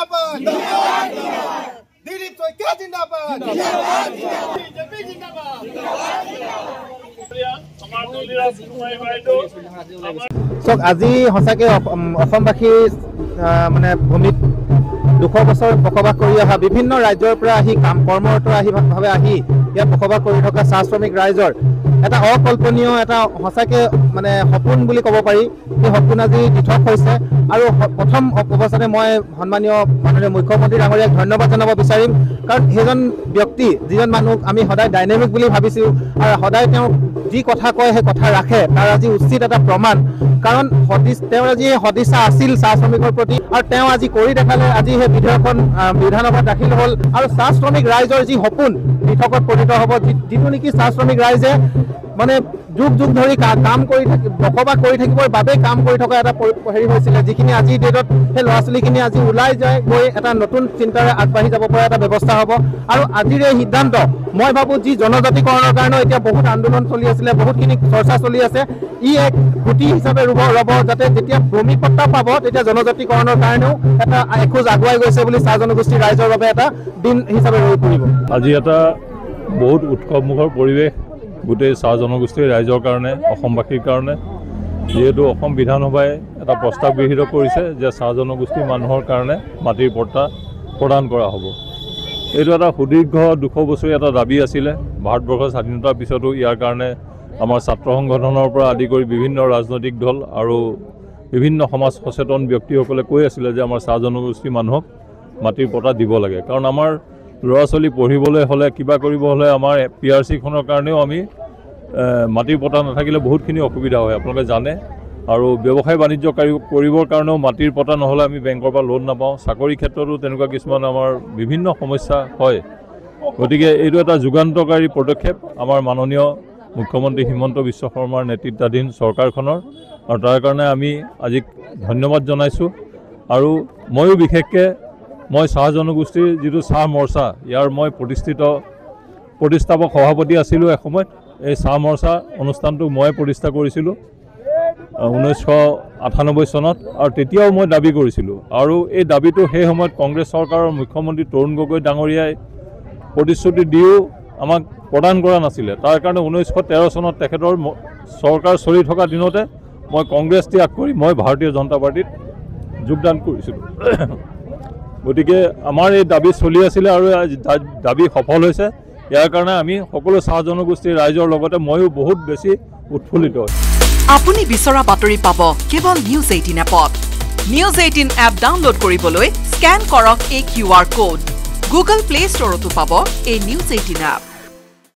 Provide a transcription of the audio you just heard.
जिंदाबाद दिलीप शइकिया जिंदाबाद बीजेपी जिंदाबाद सक আজি হসাকে অসমবাসী মানে ভূমিত 200 বছৰ বসবাস কৰি অহা বিভিন্ন ৰাজ্যৰ পৰা আহি কাম কৰ্মৰত ভাৱে আহি ইয়াত বসবাস কৰি থকা চাহ শ্ৰমিক ৰাইজৰ এটা অকল্পনীয় এটা হসাকে মানে সপোন বুলি ক'ব পাৰি এই সপোন আজি দিঠক হৈছে আৰু প্ৰথম অৱস্থাতে মই সন্মানীয় মাননীয় মুখ্যমন্ত্ৰী ডাঙৰীয়াক ধন্যবাদ জনাব বিচাৰিম কাৰণ সেইজন ব্যক্তি যিজন মানুহ আমি সদায় ডাইনামিক বুলি ভাবিছো আৰু সদায় তেওঁ যি কথা কয় সেই কথা ৰাখে তাৰ আজি উচিত এটা প্ৰমাণ কাৰণ তেওঁ আজি সদিচ্ছা আছিল চাহ শ্ৰমিকৰ প্ৰতি আৰু তেওঁ আজি কৰি দেখালে আজি সেই বিধেয়কখন বিধানসভাত দাখিল হ'ল আৰু চাহ শ্ৰমিক ৰাইজৰ যি সপোন দিঠকত পৰিণত হ'ব যিটো নেকি চাহ শ্ৰমিক ৰাইজে মানে যুগ যুগ ধৰি কাম কৰি বসবাস কৰি থাকিবৰ বাবে কাম কৰি থকা এটা হেৰি হৈছিলে যিখিনি আজিৰ ডেটত সেই ল'ৰা ছোৱালীখিনি আজি ওলাই যায় গৈ এটা নতুন চিন্তাৰে আগবাঢ়ি যাব পৰা এটা ব্যৱস্থা হ'ব আৰু আজিৰ এই সিদ্ধান্ত মই ভাবোঁ যি জনজাতিকৰণৰ কাৰণে এতিয়া বহুত আন্দোলন চলি আছিলে বহুতখিনি চৰ্চা চলি আছে ই এক খুঁটি হিচাপে ৰ'ব যাতে যেতিয়া ভূমি পট্টা পাব তেতিয়া জনজাতিকৰণৰ কাৰণেও এটা এখোজ আগুৱাই গৈছে বুলি চাহ জনগোষ্ঠীৰ ৰাইজৰ বাবে এটা দিন হিচাপে ৰৈ পৰিব আজি এটা বহুত উৎসৱমুখৰ পৰিৱেশ গোটেই চাহ জনগোষ্ঠীৰ ৰাইজৰ কাৰণে অসমবাসীৰ কাৰণে যেহেতু অসম বিধানসভাই এটা প্ৰস্তাৱ গৃহীত কৰিছে যে চাহ জনগোষ্ঠীৰ মানুহৰ কাৰণে মাটিৰ পট্টা প্ৰদান কৰা হ'ব এইটো এটা সুদীৰ্ঘ 200 বছৰীয়া এটা দাবী আছিলে ভাৰতবৰ্ষৰ স্বাধীনতাৰ পিছতো ইয়াৰ কাৰণে আমাৰ ছাত্ৰ সংগঠনৰ পৰা আদি কৰি বিভিন্ন ৰাজনৈতিক দল আৰু বিভিন্ন সমাজ সচেতন ব্যক্তিসকলে কৈ আছিলে যে আমাৰ চাহ জনগোষ্ঠীৰ মানুহক মাটিৰ পট্টা দিব লাগে কাৰণ আমাৰ ল'ৰা ছোৱালী পঢ়িবলৈ হ'লে কিবা কৰিব হ'লে আমাৰ PRCখনৰ কাৰণেও আমি মাটিৰ পট্টা নাথাকিলে বহুতখিনি অসুবিধা হয় আপোনালোকে জানে আৰু ব্যৱসায় বাণিজ্য কৰিবৰ কাৰণেও মাটিৰ পট্টা নহ'লে আমি বেংকৰ পৰা লোন নাপাওঁ চাকৰি ক্ষেত্ৰতো তেনেকুৱা কিছুমান আমাৰ বিভিন্ন সমস্যা হয় গতিকে এইটো এটা যুগান্তকাৰী পদক্ষেপ আমাৰ মাননীয় মুখ্যমন্ত্ৰী হিমন্ত বিশ্ব শৰ্মাৰ নেতৃত্বাধীন চৰকাৰখনৰ আৰু তাৰ কাৰণে আমি আজি ধন্যবাদ জনাইছোঁ আৰু ময়ো বিশেষকৈ মই চাহ জনগোষ্ঠীৰ যিটো চাহ মৰ্চা ইয়াৰ মই প্ৰতিষ্ঠাপক সভাপতি আছিলোঁ এসময়ত এই চাহ মৰ্চা অনুষ্ঠানটো মই প্ৰতিষ্ঠা কৰিছিলোঁ 1998 চনত আৰু তেতিয়াও মই দাবী কৰিছিলোঁ আৰু এই দাবীটো সেই সময়ত কংগ্ৰেছ চৰকাৰৰ মুখ্যমন্ত্ৰী তৰুণ গগৈ ডাঙৰীয়াই প্ৰতিশ্ৰুতি দিও আমাক প্ৰদান কৰা নাছিলে তাৰ কাৰণে 1913 চনত তেখেতৰ চৰকাৰ চলি থকা দিনতে মই কংগ্ৰেছ ত্যাগ কৰি মই ভাৰতীয় জনতা পাৰ্টিত যোগদান কৰিছিলোঁ গতিকে আমাৰ এই দাবী চলি আছিলে আৰু দাবী সফল হৈছে ইয়াৰ কাৰণে আমি সকলো চাহ জনগোষ্ঠীৰ ৰাইজৰ লগতে ময়ো বহুত বেছি উৎফুল্লিত আপুনি বিচৰা বাতৰি পাব কেৱল নিউজ 18 এপত নিউজ 18 এপ ডাউনলোড কৰিবলৈ স্ক্যান কৰক এই QR কোড গুগল প্লে ষ্টৰতো পাব এই নিউজ 18 এপ